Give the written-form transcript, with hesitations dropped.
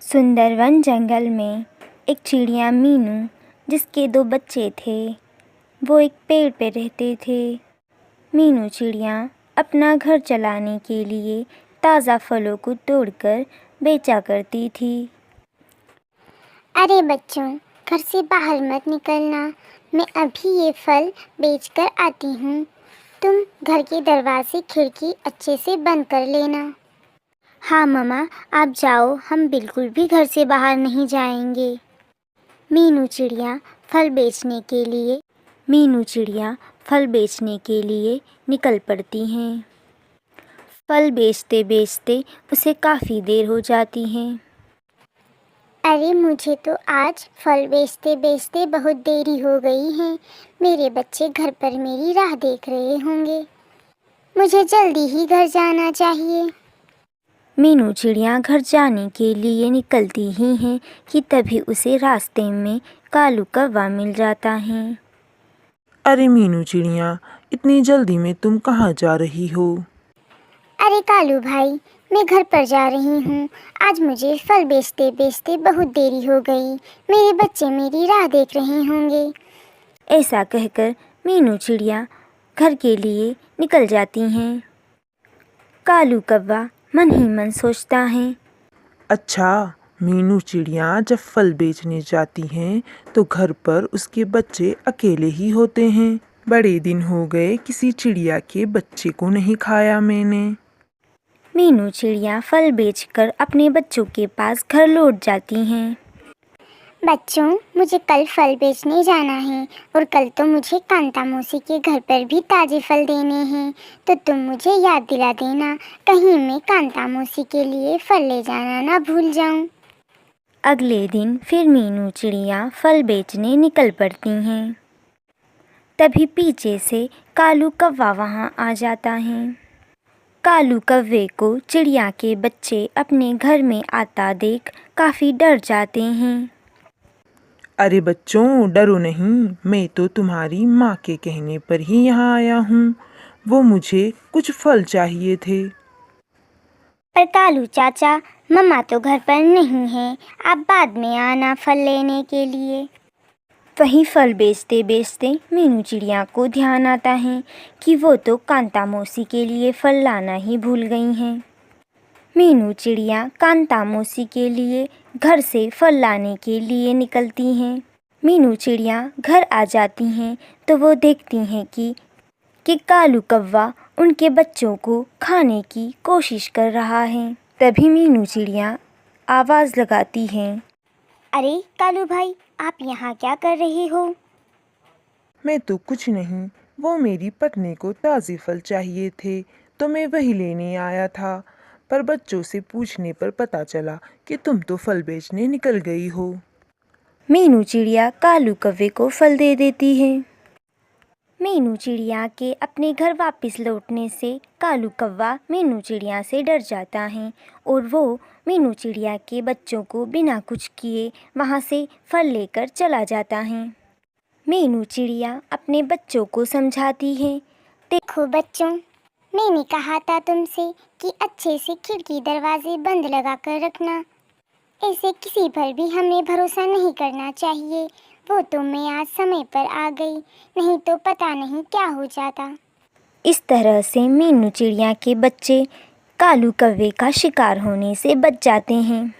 सुंदर वन जंगल में एक चिड़िया मीनू, जिसके 2 बच्चे थे, वो एक पेड़ पे रहते थे। मीनू चिड़िया अपना घर चलाने के लिए ताज़ा फलों को तोड़कर बेचा करती थी। अरे बच्चों, घर से बाहर मत निकलना, मैं अभी ये फल बेचकर आती हूँ। तुम घर के दरवाजे खिड़की अच्छे से बंद कर लेना। हाँ मम्मा, आप जाओ, हम बिल्कुल भी घर से बाहर नहीं जाएंगे। मीनू चिड़िया फल बेचने के लिए निकल पड़ती हैं। फल बेचते बेचते उसे काफ़ी देर हो जाती है। अरे मुझे तो आज फल बेचते बेचते बहुत देरी हो गई है। मेरे बच्चे घर पर मेरी राह देख रहे होंगे। मुझे जल्दी ही घर जाना चाहिए। मीनू चिड़िया घर जाने के लिए निकलती ही है कि तभी उसे रास्ते में कालू कौवा मिल जाता है। अरे मीनू चिड़िया, इतनी जल्दी में तुम कहाँ जा रही हो? अरे कालू भाई, मैं घर पर जा रही हूँ। आज मुझे फल बेचते बेचते बहुत देरी हो गई। मेरे बच्चे मेरी राह देख रहे होंगे। ऐसा कहकर मीनू चिड़िया घर के लिए निकल जाती हैं। कालू कौवा मन ही मन सोचता है, अच्छा, मीनू चिड़िया जब फल बेचने जाती हैं तो घर पर उसके बच्चे अकेले ही होते हैं। बड़े दिन हो गए किसी चिड़िया के बच्चे को नहीं खाया मैंने। मीनू चिड़िया फल बेचकर अपने बच्चों के पास घर लौट जाती हैं। बच्चों, मुझे कल फल बेचने जाना है और कल तो मुझे कांता मौसी के घर पर भी ताज़े फल देने हैं। तो तुम मुझे याद दिला देना, कहीं मैं कांता मौसी के लिए फल ले जाना ना भूल जाऊं। अगले दिन फिर मीनू चिड़िया फल बेचने निकल पड़ती हैं। तभी पीछे से कालू कौवा वहाँ आ जाता है। कालू कौवे को चिड़िया के बच्चे अपने घर में आता देख काफ़ी डर जाते हैं। अरे बच्चों, डरो नहीं, मैं तो तुम्हारी माँ के कहने पर ही यहाँ आया हूँ। वो मुझे कुछ फल चाहिए थे। पर कालू चाचा, मम्मा तो घर पर नहीं है, आप बाद में आना फल लेने के लिए। वहीं फल बेचते बेचते मीनू चिड़िया को ध्यान आता है कि वो तो कांता मौसी के लिए फल लाना ही भूल गई हैं। मीनू चिड़िया कांता मौसी के लिए घर से फल लाने के लिए निकलती हैं। मीनू चिड़िया घर आ जाती हैं तो वो देखती हैं कि कालू कौवा उनके बच्चों को खाने की कोशिश कर रहा है। तभी मीनू चिड़िया आवाज़ लगाती है, अरे कालू भाई, आप यहाँ क्या कर रहे हो? मैं तो कुछ नहीं, वो मेरी पत्नी को ताज़े फल चाहिए थे तो मैं वही लेने आया था। पर बच्चों से पूछने पर पता चला कि तुम तो फल बेचने निकल गई हो। मीनू चिड़िया कालू कौवे को फल दे देती है। मीनू चिड़िया के अपने घर वापस लौटने से कालू कौवा मीनू चिड़िया से डर जाता है और वो मीनू चिड़िया के बच्चों को बिना कुछ किए वहाँ से फल लेकर चला जाता है। मीनू चिड़िया अपने बच्चों को समझाती है, देखो बच्चों, मैंने कहा था तुमसे कि अच्छे से खिड़की दरवाजे बंद लगा कर रखना। ऐसे किसी पर भी हमें भरोसा नहीं करना चाहिए। वो तो मैं आज समय पर आ गई, नहीं तो पता नहीं क्या हो जाता। इस तरह से मीनू चिड़िया के बच्चे कालू कौवे का शिकार होने से बच जाते हैं।